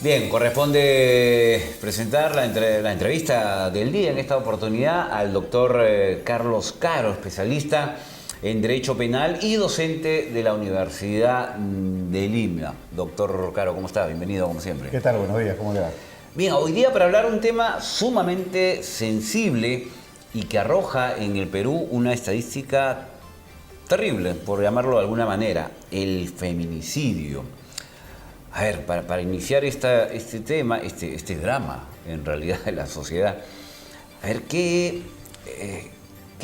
Bien, corresponde presentar la entrevista del día en esta oportunidad al doctor Carlos Caro, especialista en Derecho Penal y docente de la Universidad de Lima. Doctor Caro, ¿cómo está? Bienvenido como siempre. ¿Qué tal? Buenos días, ¿cómo le va? Bien, hoy día para hablar un tema sumamente sensible y que arroja en el Perú una estadística terrible, por llamarlo de alguna manera, el feminicidio. A ver, para iniciar este tema, este drama en realidad de la sociedad, a ver, ¿qué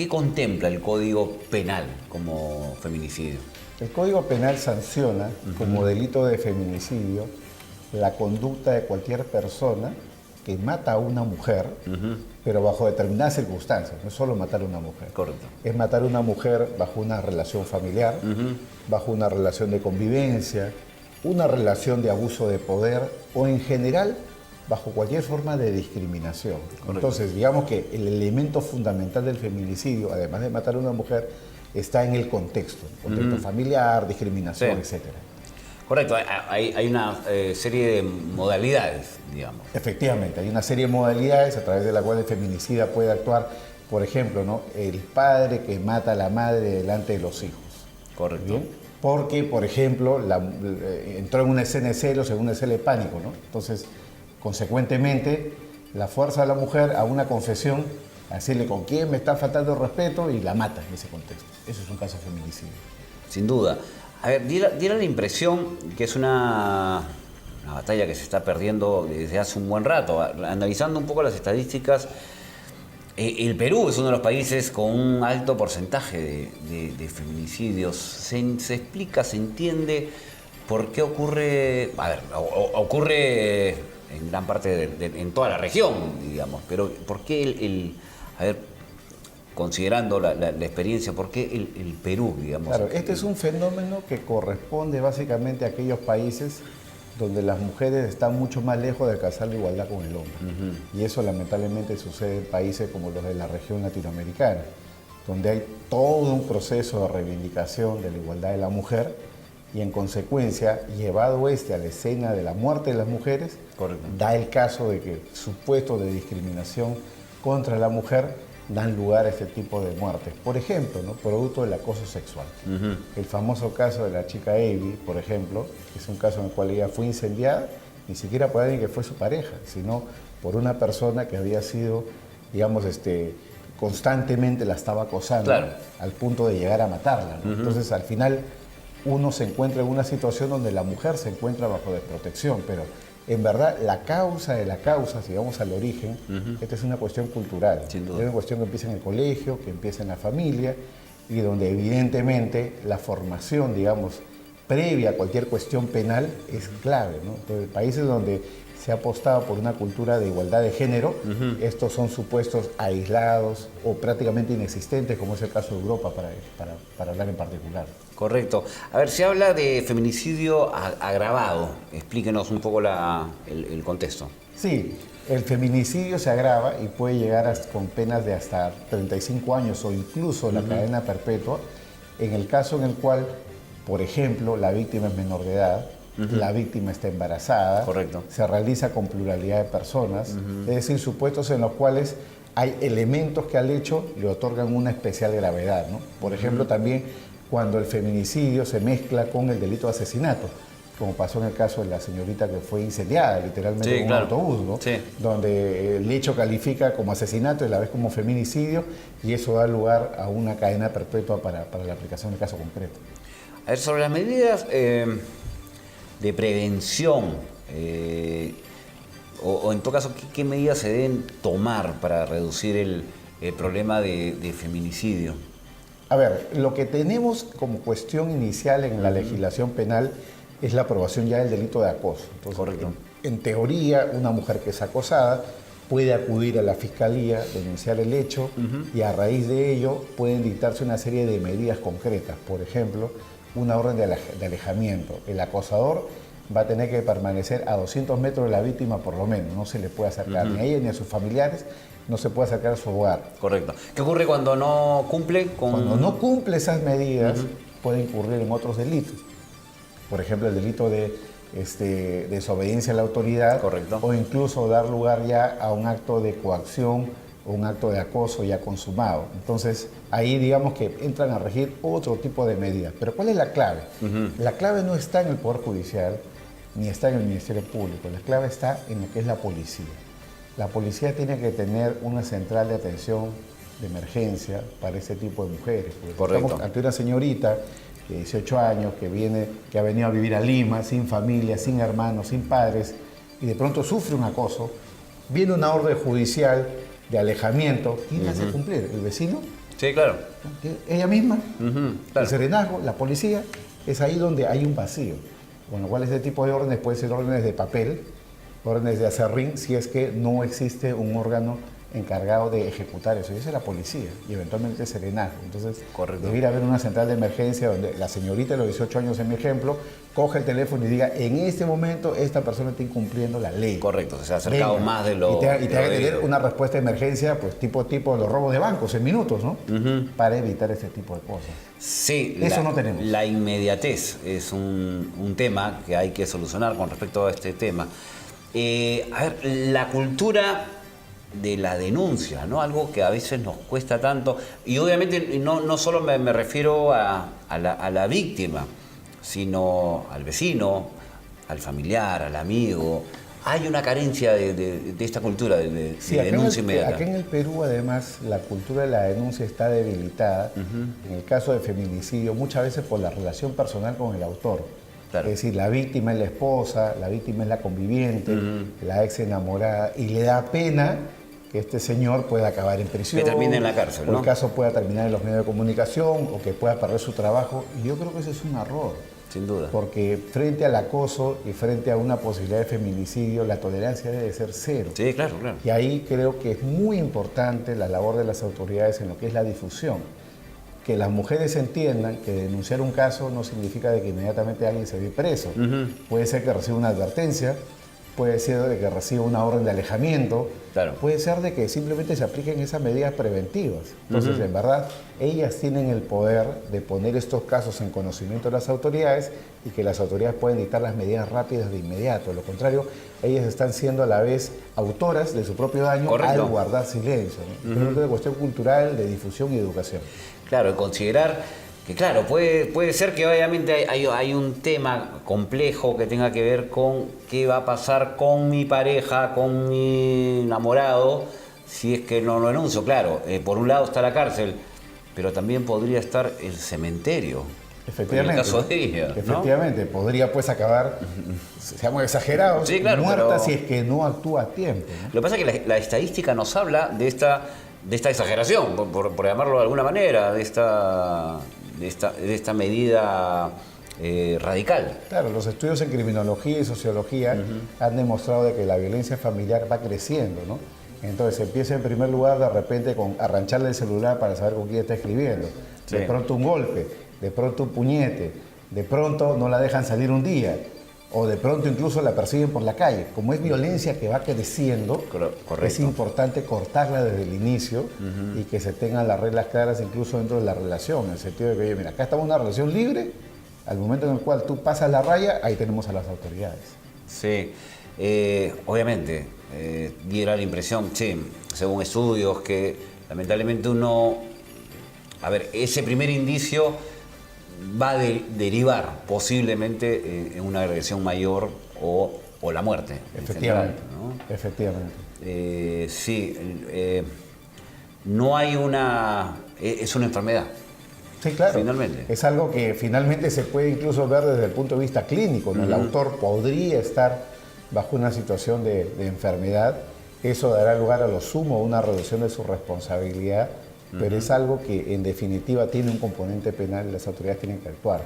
contempla el Código Penal como feminicidio? El Código Penal sanciona como delito de feminicidio la conducta de cualquier persona que mata a una mujer, pero bajo determinadas circunstancias. No es solo matar a una mujer. Correcto. Es matar a una mujer bajo una relación familiar, bajo una relación de convivencia, una relación de abuso de poder o en general bajo cualquier forma de discriminación. Correcto. Entonces, digamos que el elemento fundamental del feminicidio, además de matar a una mujer, está en el contexto familiar, discriminación, sí, etcétera. Correcto, hay una serie de modalidades, digamos. Efectivamente, hay una serie de modalidades a través de la cual el feminicida puede actuar. Por ejemplo, ¿no?, el padre que mata a la madre delante de los hijos. Correcto. ¿Bien? Porque, por ejemplo, entró en una escena de celos, en una escena de pánico, ¿no? Entonces, consecuentemente, la fuerza de la mujer a una confesión, a decirle con quién me está faltando el respeto y la mata en ese contexto. Eso es un caso de feminicidio. Sin duda. A ver, diera la impresión que es una batalla que se está perdiendo desde hace un buen rato. Analizando un poco las estadísticas, el Perú es uno de los países con un alto porcentaje de feminicidios. Se explica, se entiende por qué ocurre, a ver, ocurre en gran parte en toda la región, digamos, pero ¿por qué a ver, considerando la experiencia, por qué el Perú, digamos? Claro, este es un fenómeno que corresponde básicamente a aquellos países donde las mujeres están mucho más lejos de alcanzar la igualdad con el hombre. Y eso lamentablemente sucede en países como los de la región latinoamericana, donde hay todo un proceso de reivindicación de la igualdad de la mujer y en consecuencia, llevado a la escena de la muerte de las mujeres, correcto, da el caso de que supuestos de discriminación contra la mujer dan lugar a este tipo de muertes. Por ejemplo, ¿no?, producto del acoso sexual. El famoso caso de la chica Avi, por ejemplo, que es un caso en el cual ella fue incendiada, ni siquiera por alguien que fue su pareja, sino por una persona que había sido, digamos, constantemente la estaba acosando, claro, al punto de llegar a matarla, ¿no? Entonces, al final, uno se encuentra en una situación donde la mujer se encuentra bajo desprotección, pero en verdad, la causa de la causa, si vamos al origen, esta es una cuestión cultural. Es una cuestión que empieza en el colegio, que empieza en la familia, y donde evidentemente la formación, digamos, previa a cualquier cuestión penal es clave, ¿no? Entonces, países donde se ha apostado por una cultura de igualdad de género, estos son supuestos aislados o prácticamente inexistentes, como es el caso de Europa, para hablar en particular. Correcto. A ver, se habla de feminicidio agravado. Explíquenos un poco el contexto. Sí, el feminicidio se agrava y puede llegar con penas de hasta 35 años o incluso la cadena perpetua, en el caso en el cual, por ejemplo, la víctima es menor de edad, la víctima está embarazada, correcto, se realiza con pluralidad de personas, es decir, supuestos en los cuales hay elementos que al hecho le otorgan una especial gravedad, ¿no? Por ejemplo, también cuando el feminicidio se mezcla con el delito de asesinato, como pasó en el caso de la señorita que fue incendiada literalmente, sí, con un autobús, ¿no? Sí. Donde el hecho califica como asesinato y a la vez como feminicidio, y eso da lugar a una cadena perpetua para la aplicación del caso concreto. A ver, sobre las medidas de prevención, o en todo caso, ¿qué medidas se deben tomar para reducir el problema de feminicidio? A ver, lo que tenemos como cuestión inicial en la legislación penal es la aprobación ya del delito de acoso. Entonces, correcto, en teoría, una mujer que es acosada puede acudir a la fiscalía, denunciar el hecho y a raíz de ello pueden dictarse una serie de medidas concretas. Por ejemplo, una orden de alejamiento. El acosador va a tener que permanecer a 200 metros de la víctima por lo menos. No se le puede acercar ni a ella ni a sus familiares, no se puede acercar a su hogar. Correcto. ¿Qué ocurre cuando no cumple con...? Cuando no cumple esas medidas, puede incurrir en otros delitos. Por ejemplo, el delito de desobediencia a la autoridad. Correcto. O incluso dar lugar ya a un acto de coacción o un acto de acoso ya consumado. Entonces, ahí digamos que entran a regir otro tipo de medidas. Pero ¿cuál es la clave? La clave no está en el Poder Judicial ni está en el Ministerio Público. La clave está en lo que es la policía. La policía tiene que tener una central de atención de emergencia para ese tipo de mujeres. Correcto. Estamos ante una señorita de 18 años que ha venido a vivir a Lima, sin familia, sin hermanos, sin padres, y de pronto sufre un acoso. Viene una orden judicial de alejamiento. ¿Quién la hace cumplir? ¿El vecino? Sí, claro. Ella misma. Claro. El serenazgo, la policía. Es ahí donde hay un vacío. Con lo cual ese tipo de órdenes pueden ser órdenes de papel, órdenes de acerrín, si es que no existe un órgano encargado de ejecutar eso. Y esa es la policía y eventualmente el serenazgo. Entonces, Correcto. debería haber una central de emergencia donde la señorita de los 18 años, en mi ejemplo, coge el teléfono y diga, en este momento esta persona está incumpliendo la ley. Correcto, se ha acercado Venga. más de lo Y tenga que tener debido. una respuesta de emergencia, pues tipo los robos de bancos en minutos, ¿no? Para evitar este tipo de cosas. Sí, Eso no tenemos. La inmediatez es un tema que hay que solucionar con respecto a este tema. A ver, la cultura de la denuncia, ¿no? Algo que a veces nos cuesta tanto. Y obviamente no solo me refiero a la víctima, sino al vecino, al familiar, al amigo. Hay una carencia de esta cultura de Sí, denuncia inmediata. acá en el Perú, además, la cultura de la denuncia está debilitada. En el caso de feminicidio, muchas veces por la relación personal con el autor. Claro. Es decir, la víctima es la esposa, la víctima es la conviviente, la ex enamorada, y le da pena que este señor pueda acabar en prisión. Que termine en la cárcel, o ¿no? el caso pueda terminar en los medios de comunicación, o que pueda perder su trabajo. Y yo creo que ese es un error. Sin duda. Porque frente al acoso y frente a una posibilidad de feminicidio, la tolerancia debe ser cero. Sí, claro, claro. Y ahí creo que es muy importante la labor de las autoridades en lo que es la difusión. Que las mujeres entiendan que denunciar un caso no significa de que inmediatamente alguien se ve preso. Puede ser que reciba una advertencia, puede ser de que reciba una orden de alejamiento, Claro. puede ser de que simplemente se apliquen esas medidas preventivas. Entonces, en verdad, ellas tienen el poder de poner estos casos en conocimiento de las autoridades y que las autoridades pueden dictar las medidas rápidas de inmediato. De lo contrario, ellas están siendo a la vez autoras de su propio daño Correcto. al guardar silencio, ¿no? Creo que es una cuestión cultural de difusión y educación. Claro, considerar que, claro, puede ser que obviamente hay un tema complejo que tenga que ver con qué va a pasar con mi pareja, con mi enamorado, si es que no lo denuncio. Claro, por un lado está la cárcel, pero también podría estar el cementerio. Efectivamente. En el caso de ella, ¿no? Efectivamente, podría pues acabar, seamos exagerados, Sí, claro, muerta pero- si es que no actúa a tiempo, ¿no? Lo que pasa es que la estadística nos habla de esta exageración, por llamarlo de alguna manera, de esta medida radical. Claro, los estudios en criminología y sociología han demostrado de que la violencia familiar va creciendo, ¿no? Entonces empieza en primer lugar de repente con arrancharle el celular para saber con quién está escribiendo. Sí. De pronto un golpe, de pronto un puñete, de pronto no la dejan salir un día, o de pronto incluso la persiguen por la calle. Como es violencia que va creciendo, Correcto. es importante cortarla desde el inicio y que se tengan las reglas claras incluso dentro de la relación, en el sentido de que, oye, mira, acá estamos en una relación libre, al momento en el cual tú pasas la raya, ahí tenemos a las autoridades. Sí, obviamente, diera la impresión, sí, según estudios, que lamentablemente ese primer indicio va a derivar posiblemente en una agresión mayor o la muerte. en Efectivamente, general, ¿no? efectivamente. Sí, no hay es una enfermedad. Sí, claro. Finalmente. Es algo que finalmente se puede incluso ver desde el punto de vista clínico, ¿no? El autor podría estar bajo una situación de enfermedad. Eso dará lugar a lo sumo a una reducción de su responsabilidad, pero es algo que en definitiva tiene un componente penal y las autoridades tienen que actuar.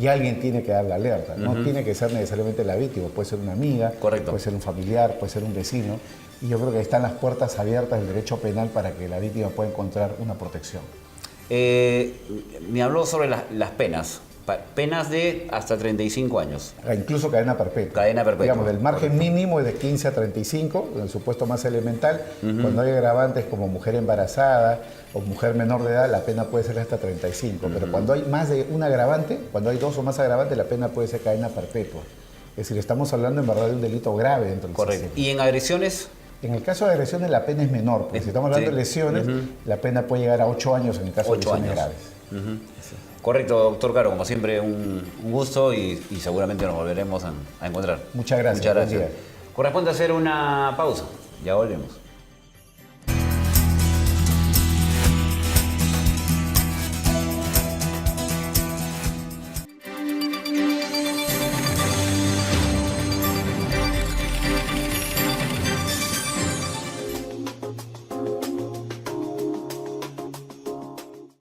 Y alguien tiene que dar la alerta. No tiene que ser necesariamente la víctima, puede ser una amiga, Correcto. puede ser un familiar, puede ser un vecino. Y yo creo que están las puertas abiertas del derecho penal para que la víctima pueda encontrar una protección. Me habló sobre las penas. Penas de hasta 35 años. Incluso cadena perpetua. Cadena perpetua. Digamos, el margen Correcto. mínimo es de 15 a 35, en el supuesto más elemental. Cuando hay agravantes como mujer embarazada o mujer menor de edad, la pena puede ser hasta 35. Pero cuando hay más de un agravante, cuando hay dos o más agravantes, la pena puede ser cadena perpetua. Es decir, estamos hablando en verdad de un delito grave dentro del Correcto. sistema. ¿Y en agresiones? En el caso de agresiones la pena es menor, porque si estamos hablando de lesiones, la pena puede llegar a 8 años en el caso de 8 lesiones años. graves. Correcto, doctor Caro, como siempre un gusto y seguramente nos volveremos a encontrar. Muchas gracias. Muchas Buen gracias. día. Corresponde hacer una pausa, ya volvemos.